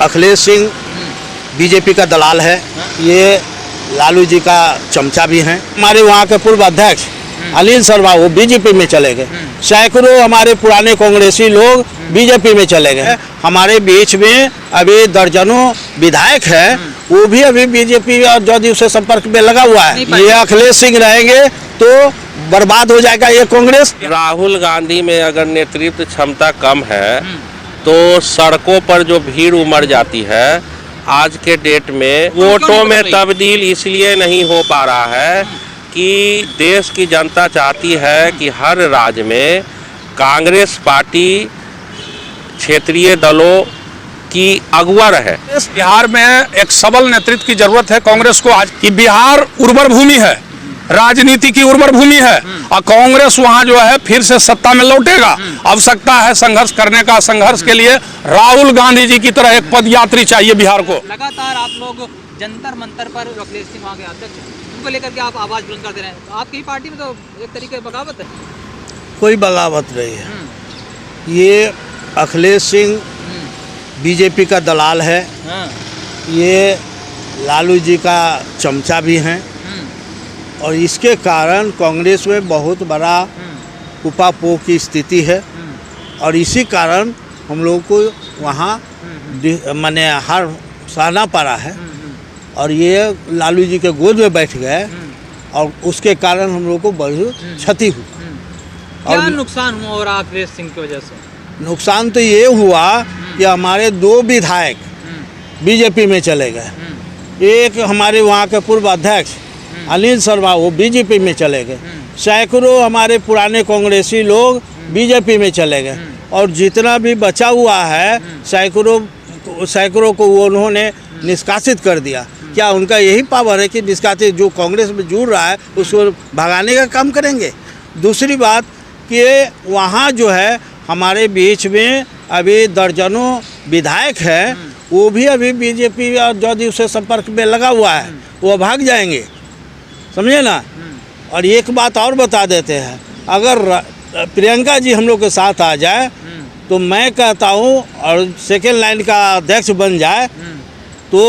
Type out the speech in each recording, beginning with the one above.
Akhilesh Singh BJP का दलाल है। ये लालू जी का चमचा भी हैं। हमारे वहाँ के पूर्व अध्यक्ष अनिल शर्मा वो बीजेपी में चले गए। सैकड़ों हमारे पुराने कांग्रेसी लोग बीजेपी में चले गए। हमारे बीच में अभी दर्जनों विधायक हैं, वो भी अभी बीजेपी और जदयू से संपर्क में लगा हुआ है। ये अखिलेश सिंह रहेंगे तो बर्बाद हो जाएगा ये कांग्रेस। राहुल गांधी में अगर नेतृत्व क्षमता कम है तो सड़कों पर जो भीड़ उमड़ जाती है, आज के डेट में वोटों में तब्दील इसलिए नहीं हो पा रहा है कि देश की जनता चाहती है कि हर राज्य में कांग्रेस पार्टी क्षेत्रीय दलों की अगुवा रहे। बिहार में एक सबल नेतृत्व की जरूरत है कांग्रेस को आज कि बिहार उर्वर भूमि है, राजनीति की उर्वर भूमि है और कांग्रेस वहां जो है फिर से सत्ता में लौटेगा। आवश्यकता है संघर्ष करने का। संघर्ष के लिए राहुल गांधी जी की तरह एक पदयात्री चाहिए बिहार को। लगातार आप लोग जंतर मंतर पर अखिलेश सिंह वहाँ के अध्यक्ष हैं, उनको लेकर के आप आवाज बुलंद करते रहे। तो आपकी पार्टी में तो एक तरीके से बगावत है। कोई बगावत नहीं है। ये अखिलेश सिंह बीजेपी का दलाल है। ये लालू जी का चमचा भी हैं और इसके कारण कांग्रेस में बहुत बड़ा उपापोह की स्थिति है और इसी कारण हम लोगों को वहाँ माने हार सहना पड़ा है और ये लालू जी के गोद में बैठ गए और उसके कारण हम लोग को बड़ी क्षति हुई। क्या नुकसान हुआ और अखिलेश सिंह की वजह से? नुकसान तो ये हुआ कि हमारे 2 विधायक बीजेपी में चले गए। एक हमारे वहाँ के पूर्व अध्यक्ष अनिल शर्मा वो बीजेपी में चले गए। सैकड़ों हमारे पुराने कांग्रेसी लोग बीजेपी में चले गए और जितना भी बचा हुआ है सैकड़ों को वो उन्होंने निष्कासित कर दिया। क्या उनका यही पावर है कि निष्कासित जो कांग्रेस में जुड़ रहा है उसको भगाने का काम करेंगे? दूसरी बात कि वहाँ जो है हमारे बीच में अभी दर्जनों विधायक हैं, वो भी अभी बीजेपी और जदयू से संपर्क में लगा हुआ है। वो भाग जाएंगे, समझे ना। और एक बात और बता देते हैं, अगर प्रियंका जी हम लोग के साथ आ जाए तो मैं कहता हूँ और सेकेंड लाइन का अध्यक्ष बन जाए तो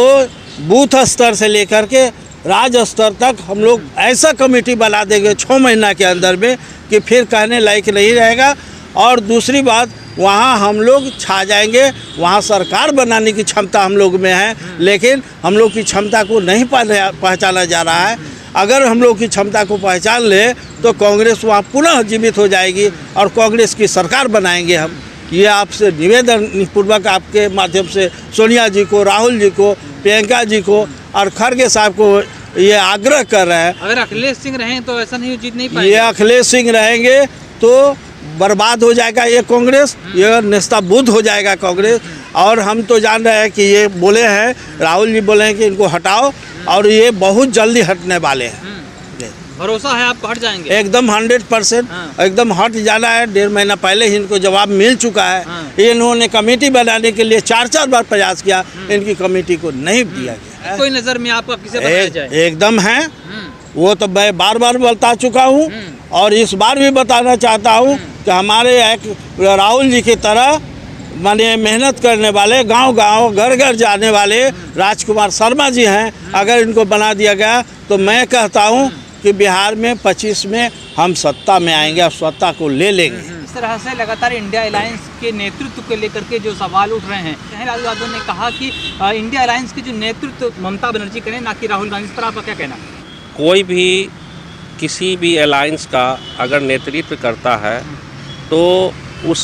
बूथ स्तर से लेकर के राज्य स्तर तक हम लोग ऐसा कमेटी बना देंगे 6 महीना के अंदर में कि फिर कहने लायक नहीं रहेगा। और दूसरी बात, वहाँ हम लोग छा जाएंगे। वहाँ सरकार बनाने की क्षमता हम लोग में है, लेकिन हम लोग की क्षमता को नहीं पहचाना जा रहा है। अगर हम लोग की क्षमता को पहचान ले तो कांग्रेस वहाँ पुनः जीवित हो जाएगी और कांग्रेस की सरकार बनाएंगे हम। ये आपसे निवेदन पूर्वक आपके माध्यम से सोनिया जी को, राहुल जी को, प्रियंका जी को और खड़गे साहब को ये आग्रह कर रहे हैं। अगर अखिलेश सिंह रहें तो ऐसा नहीं जीत नहीं पाएंगे। ये अखिलेश सिंह रहेंगे तो बर्बाद हो जाएगा ये कांग्रेस, ये नेस्ताबूद हो जाएगा कांग्रेस। और हम तो जान रहे हैं कि ये बोले हैं, राहुल जी बोले हैं कि इनको हटाओ और ये बहुत जल्दी हटने वाले हैं। भरोसा है आपको हट जाएंगे? एकदम 100% एकदम हट जाना है। 1.5 महीना पहले ही इनको जवाब मिल चुका है। इन्होंने कमेटी बनाने के लिए 4 बार प्रयास किया, इनकी कमेटी को नहीं दिया गया। कोई नजर में आपका किसे बताया जाए? एकदम है, वो तो मैं बार बता चुका हूँ और इस बार भी बताना चाहता हूँ कि हमारे एक राहुल जी की तरह माने मेहनत करने वाले, गांव-गांव, घर-घर जाने वाले राजकुमार शर्मा जी हैं। अगर इनको बना दिया गया तो मैं कहता हूँ कि बिहार में 25 में हम सत्ता में आएंगे और सत्ता को ले लेंगे। इस तरह से लगातार इंडिया अलायंस के नेतृत्व को लेकर के जो सवाल उठ रहे हैं, लालू यादव ने कहा कि इंडिया अलायंस की जो नेतृत्व ममता बनर्जी करें, ना कि राहुल गांधी। इस पर आपका क्या कहना? कोई भी किसी भी अलायंस का अगर नेतृत्व करता है तो उस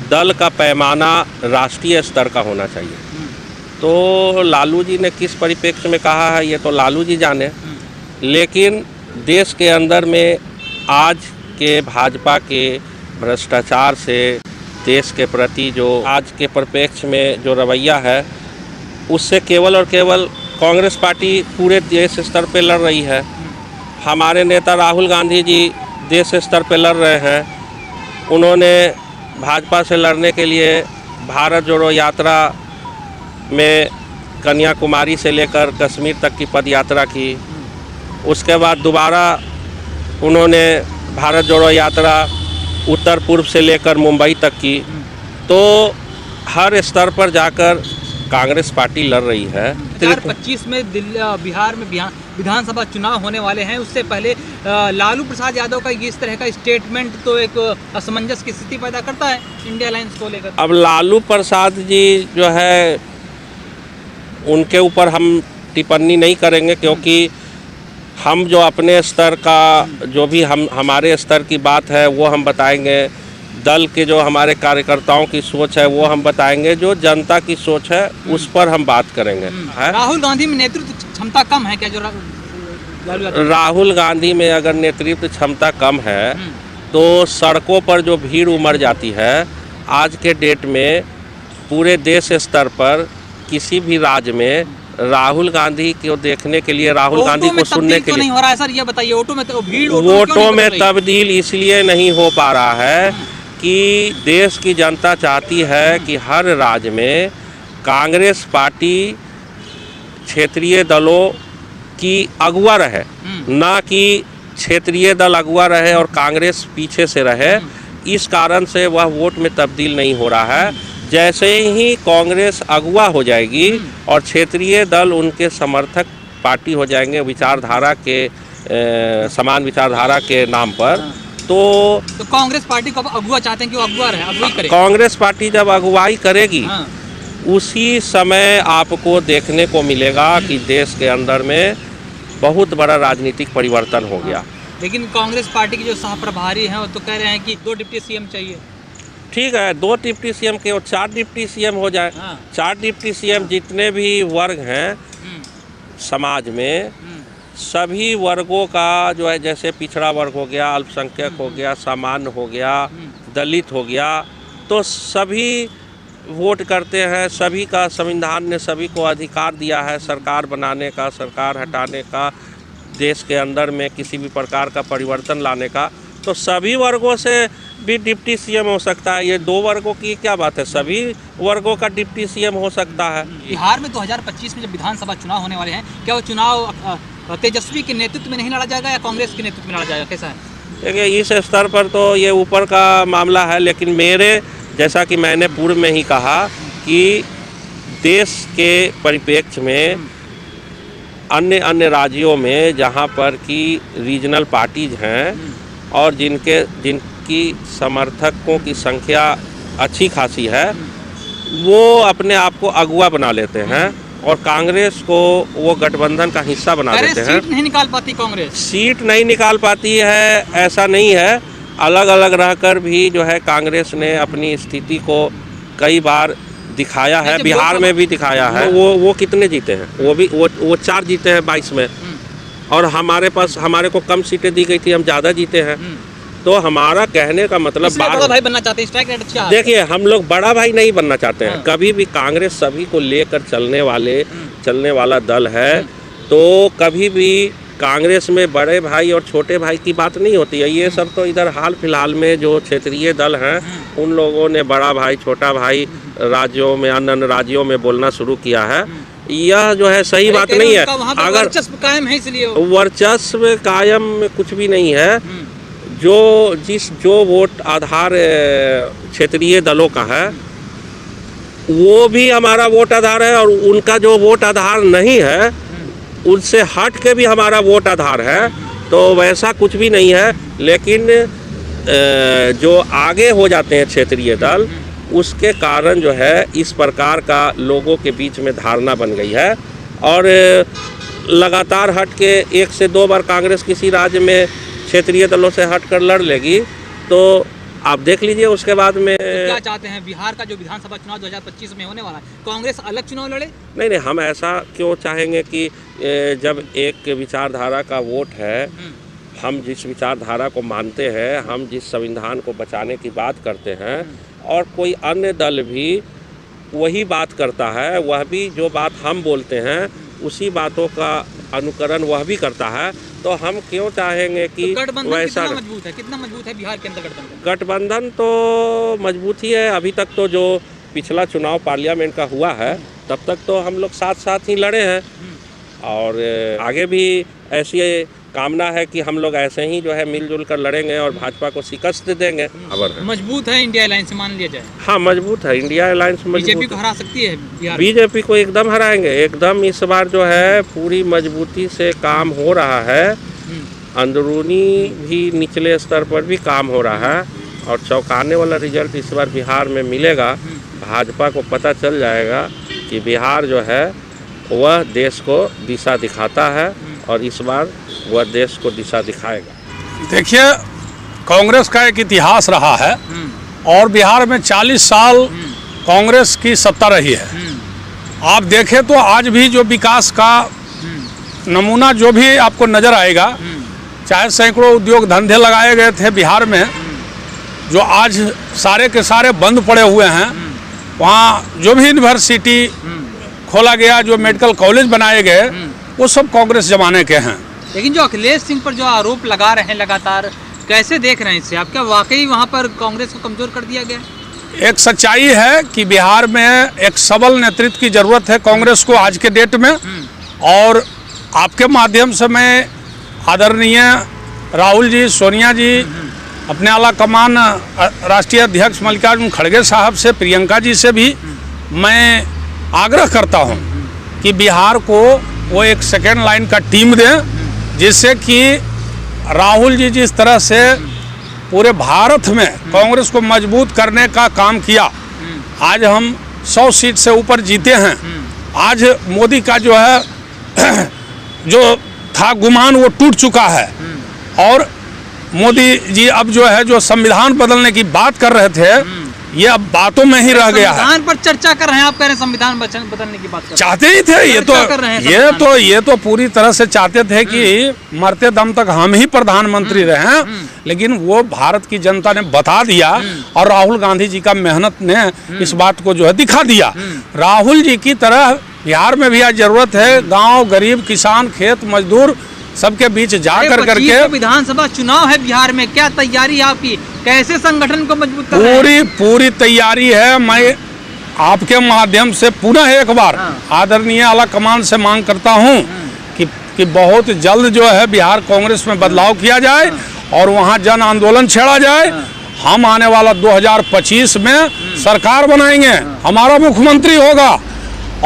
दल का पैमाना राष्ट्रीय स्तर का होना चाहिए। तो लालू जी ने किस परिप्रेक्ष्य में कहा है ये तो लालू जी जाने, लेकिन देश के अंदर में आज के भाजपा के भ्रष्टाचार से देश के प्रति जो आज के परिप्रेक्ष्य में जो रवैया है, उससे केवल और केवल कांग्रेस पार्टी पूरे देश स्तर पर लड़ रही है। हमारे नेता राहुल गांधी जी देश स्तर पर लड़ रहे हैं। उन्होंने भाजपा से लड़ने के लिए भारत जोड़ो यात्रा में कन्याकुमारी से लेकर कश्मीर तक की पद यात्रा की। उसके बाद दोबारा उन्होंने भारत जोड़ो यात्रा उत्तर पूर्व से लेकर मुंबई तक की। तो हर स्तर पर जाकर कांग्रेस पार्टी लड़ रही है। 2025 में बिहार में विधानसभा चुनाव होने वाले हैं। उससे पहले लालू प्रसाद यादव का इस तरह का स्टेटमेंट तो एक असमंजस की स्थिति पैदा करता है इंडिया अलायंस को लेकर। अब लालू प्रसाद जी जो है उनके ऊपर हम टिप्पणी नहीं करेंगे, क्योंकि हम जो अपने स्तर का जो भी हमारे स्तर की बात है वो हम बताएंगे, दल के जो हमारे कार्यकर्ताओं की सोच है वो हम बताएंगे, जो जनता की सोच है उस पर हम बात करेंगे। राहुल गांधी में नेतृत्व क्षमता कम है क्या? जो राहुल गांधी में अगर नेतृत्व क्षमता कम है तो सड़कों पर जो भीड़ उमड़ जाती है आज के डेट में पूरे देश स्तर पर किसी भी राज्य में राहुल गांधी को देखने के लिए, राहुल गांधी को सुनने के लिए नहीं हो रहा है सर, ये बताइए। ऑटो में तो भीड़ वोटों में तब्दील इसलिए नहीं हो पा रहा है कि देश की जनता चाहती है कि हर राज्य में कांग्रेस पार्टी क्षेत्रीय दलों की अगुवा रहे, ना कि क्षेत्रीय दल अगुवा रहे और कांग्रेस पीछे से रहे। इस कारण से वह वोट में तब्दील नहीं हो रहा है। जैसे ही कांग्रेस अगुवा हो जाएगी और क्षेत्रीय दल उनके समर्थक पार्टी हो जाएंगे विचारधारा के समान विचारधारा के नाम पर, तो कांग्रेस पार्टी को अगुवा चाहते हैं कि वो अगुवा रहे, अगुवाई करे। कांग्रेस पार्टी जब अगुवाई करेगी उसी समय आपको देखने को मिलेगा कि देश के अंदर में बहुत बड़ा राजनीतिक परिवर्तन हो गया। लेकिन कांग्रेस पार्टी के जो सह प्रभारी हैं वो तो कह रहे हैं कि 2 डिप्टी सीएम चाहिए। ठीक है, 2 डिप्टी सीएम के और 4 डिप्टी सीएम हो जाए। 4 डिप्टी सीएम जितने भी वर्ग हैं समाज में, सभी वर्गों का जो है, जैसे पिछड़ा वर्ग हो गया, अल्पसंख्यक हो गया, सामान्य हो गया, दलित हो गया, तो सभी वोट करते हैं। सभी का संविधान ने सभी को अधिकार दिया है सरकार बनाने का, सरकार हटाने का, देश के अंदर में किसी भी प्रकार का परिवर्तन लाने का। तो सभी वर्गों से भी डिप्टी सीएम हो सकता है। ये 2 वर्गों की क्या बात है, सभी वर्गों का डिप्टी सीएम हो सकता है। बिहार में 2025 में जब विधानसभा चुनाव होने वाले हैं, क्या वो चुनाव तेजस्वी के नेतृत्व में नहीं लड़ा जाएगा या कांग्रेस के नेतृत्व में लड़ा जाएगा, कैसा है? देखिए, इस स्तर पर तो ये ऊपर का मामला है, लेकिन मेरे जैसा कि मैंने पूर्व में ही कहा कि देश के परिप्रेक्ष्य में अन्य राज्यों में जहाँ पर कि रीजनल पार्टीज हैं और जिनकी समर्थकों की संख्या अच्छी खासी है, वो अपने आप को अगुवा बना लेते हैं और कांग्रेस को वो गठबंधन का हिस्सा बना देते हैं। सीट नहीं निकाल पाती कांग्रेस, सीट नहीं निकाल पाती है ऐसा नहीं है। अलग अलग रहकर भी जो है कांग्रेस ने अपनी स्थिति को कई बार दिखाया है, बिहार में भी दिखाया है। वो कितने जीते हैं? वो 4 जीते हैं 22 में, और हमारे को कम सीटें दी गई थी, हम ज़्यादा जीते हैं। तो हमारा कहने का मतलब बड़ा भाई बनना चाहते हैं, स्ट्राइक रेट अच्छा है। देखिए, हम लोग बड़ा भाई नहीं बनना चाहते हैं कभी भी। कांग्रेस सभी को लेकर चलने वाला दल है, तो कभी भी कांग्रेस में बड़े भाई और छोटे भाई की बात नहीं होती है। ये सब तो इधर हाल फिलहाल में जो क्षेत्रीय दल हैं उन लोगों ने बड़ा भाई छोटा भाई राज्यों में, अन्य राज्यों में बोलना शुरू किया है। यह जो है सही बात नहीं है। अगर वर्चस्व कायम है, इसलिए वर्चस्व कायम कुछ भी नहीं है। जो वोट आधार क्षेत्रीय दलों का है वो भी हमारा वोट आधार है, और उनका जो वोट आधार नहीं है उनसे हट के भी हमारा वोट आधार है। तो वैसा कुछ भी नहीं है। लेकिन जो आगे हो जाते हैं क्षेत्रीय दल, उसके कारण जो है इस प्रकार का लोगों के बीच में धारणा बन गई है। और लगातार हट के 1 से 2 बार कांग्रेस किसी राज्य में क्षेत्रीय दलों से हटकर लड़ लेगी, तो आप देख लीजिए उसके बाद में क्या चाहते हैं। बिहार का जो विधानसभा चुनाव 2025 में होने वाला है, कांग्रेस अलग चुनाव लड़े? नहीं, हम ऐसा क्यों चाहेंगे कि जब एक विचारधारा का वोट है, हम जिस विचारधारा को मानते हैं, हम जिस संविधान को बचाने की बात करते हैं, और कोई अन्य दल भी वही बात करता है, वह भी जो बात हम बोलते हैं उसी बातों का अनुकरण वह भी करता है, तो हम क्यों चाहेंगे कि वैसा कितना मजबूत है बिहार के अंदर गठबंधन? तो मजबूत ही है। अभी तक तो जो पिछला चुनाव पार्लियामेंट का हुआ है तब तक तो हम लोग साथ साथ ही लड़े हैं, और आगे भी ऐसी कामना है कि हम लोग ऐसे ही जो है मिलजुल कर लड़ेंगे और भाजपा को शिकस्त देंगे। खबर है मजबूत है इंडिया अलायंस मान लिया जाए? हाँ, मजबूत है इंडिया अलायंस, बीजेपी को हरा सकती है बिहार? बीजेपी को एकदम हराएंगे, एकदम इस बार जो है पूरी मजबूती से काम हो रहा है, अंदरूनी भी निचले स्तर पर भी काम हो रहा है और चौंकाने वाला रिजल्ट इस बार बिहार में मिलेगा। भाजपा को पता चल जाएगा कि बिहार जो है वह देश को दिशा दिखाता है और इस बार वह देश को दिशा दिखाएगा। देखिए, कांग्रेस का एक इतिहास रहा है और बिहार में 40 साल कांग्रेस की सत्ता रही है। आप देखें तो आज भी जो विकास का नमूना जो भी आपको नज़र आएगा, चाहे सैकड़ों उद्योग धंधे लगाए गए थे बिहार में, जो आज सारे के सारे बंद पड़े हुए हैं, वहाँ जो भी यूनिवर्सिटी खोला गया, जो मेडिकल कॉलेज बनाए गए, वो सब कांग्रेस जमाने के हैं। लेकिन जो अखिलेश सिंह पर जो आरोप लगा रहे हैं लगातार, कैसे देख रहे हैं इससे आप? क्या वाकई वहाँ पर कांग्रेस को कमजोर कर दिया गया? एक सच्चाई है कि बिहार में एक सबल नेतृत्व की जरूरत है कांग्रेस को आज के डेट में, और आपके माध्यम से मैं आदरणीय राहुल जी, सोनिया जी, अपने आला कमान राष्ट्रीय अध्यक्ष मल्लिकार्जुन खड़गे साहब से, प्रियंका जी से भी मैं आग्रह करता हूं कि बिहार को वो एक सेकेंड लाइन का टीम दें, जिससे कि राहुल जी जिस तरह से पूरे भारत में कांग्रेस को मजबूत करने का काम किया, आज हम 100 सीट से ऊपर जीते हैं। आज मोदी का जो है जो था गुमान वो टूट चुका है, और मोदी जी अब जो है जो संविधान बदलने की बात कर रहे थे, ये अब बातों में ही रह गया है। संविधान पर चर्चा कर रहे हैं, आप कह रहे हैं संविधान बदलने की बात कर रहे हैं। चाहते ही थे, ये तो पूरी तरह से चाहते थे कि मरते दम तक हम ही प्रधानमंत्री रहें, लेकिन वो भारत की जनता ने बता दिया और राहुल गांधी जी का मेहनत ने इस बात को जो है दिखा दिया। राहुल जी की तरह बिहार में भी आज जरूरत है, गाँव गरीब किसान खेत मजदूर सबके बीच जा करके। विधानसभा चुनाव है बिहार में, क्या तैयारी है आपकी? कैसे संगठन को मजबूत कर रहे हैं? पूरी तैयारी है। मैं आपके माध्यम से पुनः एक बार आदरणीय आला कमान से मांग करता हूं कि बहुत जल्द जो है बिहार कांग्रेस में बदलाव किया जाए और वहां जन आंदोलन छेड़ा जाए। हम आने वाला 2025 में सरकार बनाएंगे, हमारा मुख्यमंत्री होगा,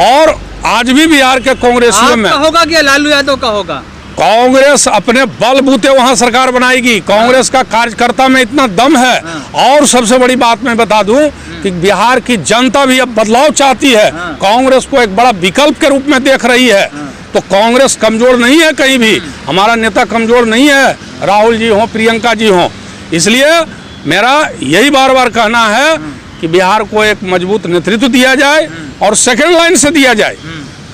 और आज भी बिहार के कांग्रेसियों में होगा कि लालू यादव का होगा? कांग्रेस अपने बलबूते वहां सरकार बनाएगी। कांग्रेस का कार्यकर्ता में इतना दम है। और सबसे बड़ी बात मैं बता दूं कि बिहार की जनता भी अब बदलाव चाहती है, कांग्रेस को एक बड़ा विकल्प के रूप में देख रही है। तो कांग्रेस कमजोर नहीं है कहीं भी, हमारा नेता कमजोर नहीं है, राहुल जी हो, प्रियंका जी हो। इसलिए मेरा यही बार बार कहना है कि बिहार को एक मजबूत नेतृत्व दिया जाए और सेकेंड लाइन से दिया जाए।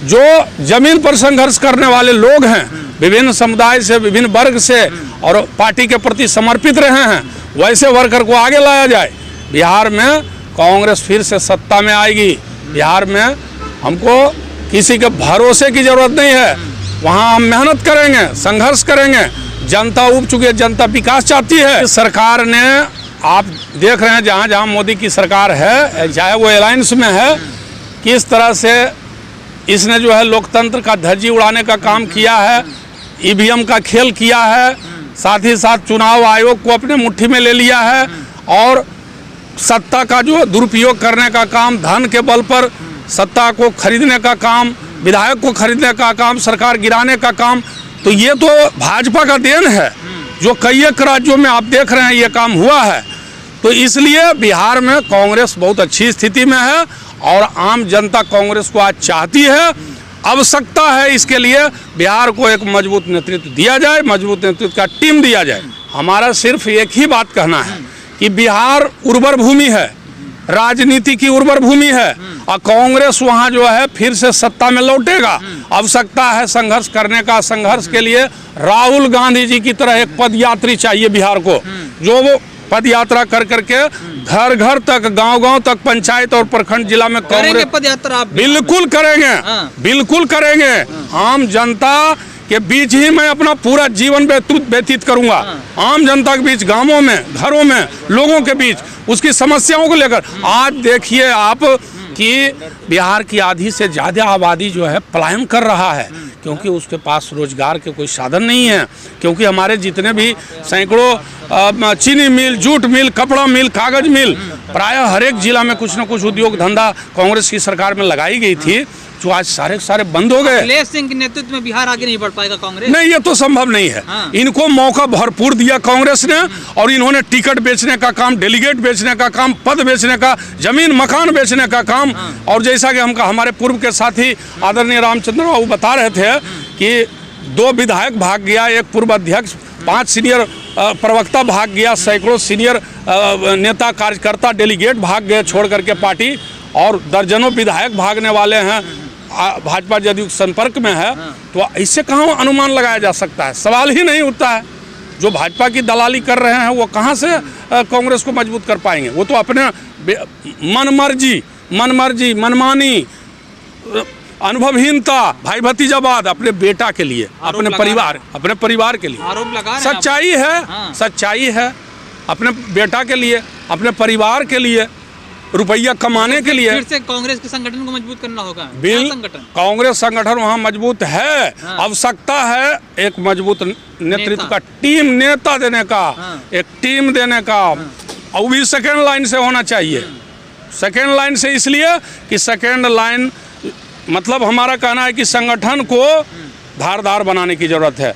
जो जमीन पर संघर्ष करने वाले लोग हैं, विभिन्न समुदाय से, विभिन्न वर्ग से, और पार्टी के प्रति समर्पित रहे हैं, वैसे वर्कर को आगे लाया जाए। बिहार में कांग्रेस फिर से सत्ता में आएगी। बिहार में हमको किसी के भरोसे की जरूरत नहीं है, वहाँ हम मेहनत करेंगे, संघर्ष करेंगे। जनता उब चुकी है, जनता विकास चाहती है। सरकार ने, आप देख रहे हैं जहाँ जहाँ मोदी की सरकार है, चाहे वो अलायंस में है, किस तरह से इसने जो है लोकतंत्र का धज्जी उड़ाने का काम किया है, ईवीएम का खेल किया है, साथ ही साथ चुनाव आयोग को अपने मुट्ठी में ले लिया है, और सत्ता का जो दुरुपयोग करने का काम, धन के बल पर सत्ता को खरीदने का काम, विधायक को खरीदने का काम, सरकार गिराने का काम, तो ये तो भाजपा का देन है, जो कई एक राज्यों में आप देख रहे हैं ये काम हुआ है। तो इसलिए बिहार में कांग्रेस बहुत अच्छी स्थिति में है और आम जनता कांग्रेस को आज चाहती है। आवश्यकता है इसके लिए बिहार को एक मजबूत नेतृत्व दिया जाए, मजबूत नेतृत्व का टीम दिया जाए। हमारा सिर्फ एक ही बात कहना है कि बिहार उर्वर भूमि है, राजनीति की उर्वर भूमि है, और कांग्रेस वहां जो है फिर से सत्ता में लौटेगा। आवश्यकता है संघर्ष करने का। संघर्ष के लिए राहुल गांधी जी की तरह एक पदयात्री चाहिए बिहार को, जो वो पद यात्रा कर करके घर घर तक, गांव गांव तक, पंचायत और प्रखंड जिला में कांग्रेस पद यात्रा आप बिल्कुल करेंगे, बिल्कुल करेंगे। आम जनता के बीच ही मैं अपना पूरा जीवन व्यतीत करूंगा, आम जनता के बीच, गांवों में, घरों में, लोगों के बीच, उसकी समस्याओं को लेकर। आज देखिए आप कि बिहार की आधी से ज्यादा आबादी जो है पलायन कर रहा है। क्योंकि उसके पास रोजगार के कोई साधन नहीं है। क्योंकि हमारे जितने भी सैकड़ों चीनी मिल, जूट मिल, कपड़ा मिल, कागज मिल, प्रायः हर एक जिला में कुछ न कुछ उद्योग धंधा कांग्रेस की सरकार में लगाई गई थी, जो आज सारे बंद हो गए। अखिलेश सिंह के नेतृत्व में बिहार आगे नहीं बढ़ पाएगा कांग्रेस? नहीं, ये तो संभव नहीं है। हाँ। इनको मौका भरपूर दिया कांग्रेस ने, और इन्होंने टिकट बेचने का काम, डेलीगेट बेचने का काम, पद बेचने का, जमीन मकान बेचने का काम। और जैसा कि हमारे पूर्व के साथी आदरणीय रामचंद्र बाबू बता रहे थे कि 2 विधायक भाग गया, एक पूर्व अध्यक्ष, 5 सीनियर प्रवक्ता भाग गया, सैकड़ों सीनियर नेता कार्यकर्ता डेलीगेट भाग गए छोड़ करके पार्टी, और दर्जनों विधायक भागने वाले हैं, भाजपा जदयू संपर्क में है। तो इससे कहाँ अनुमान लगाया जा सकता है? सवाल ही नहीं उठता है। जो भाजपा की दलाली कर रहे हैं वो कहाँ से कांग्रेस को मजबूत कर पाएंगे? वो तो अपने मनमर्जी, मनमानी, अनुभवहीनता, भाई भतीजावाद, अपने बेटा के लिए, अपने परिवार के लिए आरोप लगा रहे हैं। सच्चाई है। हाँ। सच्चाई है। अपने बेटा के लिए, अपने परिवार के लिए, रुपया कमाने के लिए फिर से कांग्रेस के संगठन को मजबूत करना होगा। बिल क्या संगठन? कांग्रेस संगठन वहाँ मजबूत है। हाँ। आवश्यकता है एक मजबूत नेतृत्व नेता। का, टीम नेता देने का। हाँ। एक टीम देने का। और वो भी सेकेंड लाइन से होना चाहिए। सेकेंड लाइन से इसलिए कि सेकेंड लाइन मतलब हमारा कहना है कि संगठन को धारदार बनाने की जरूरत है।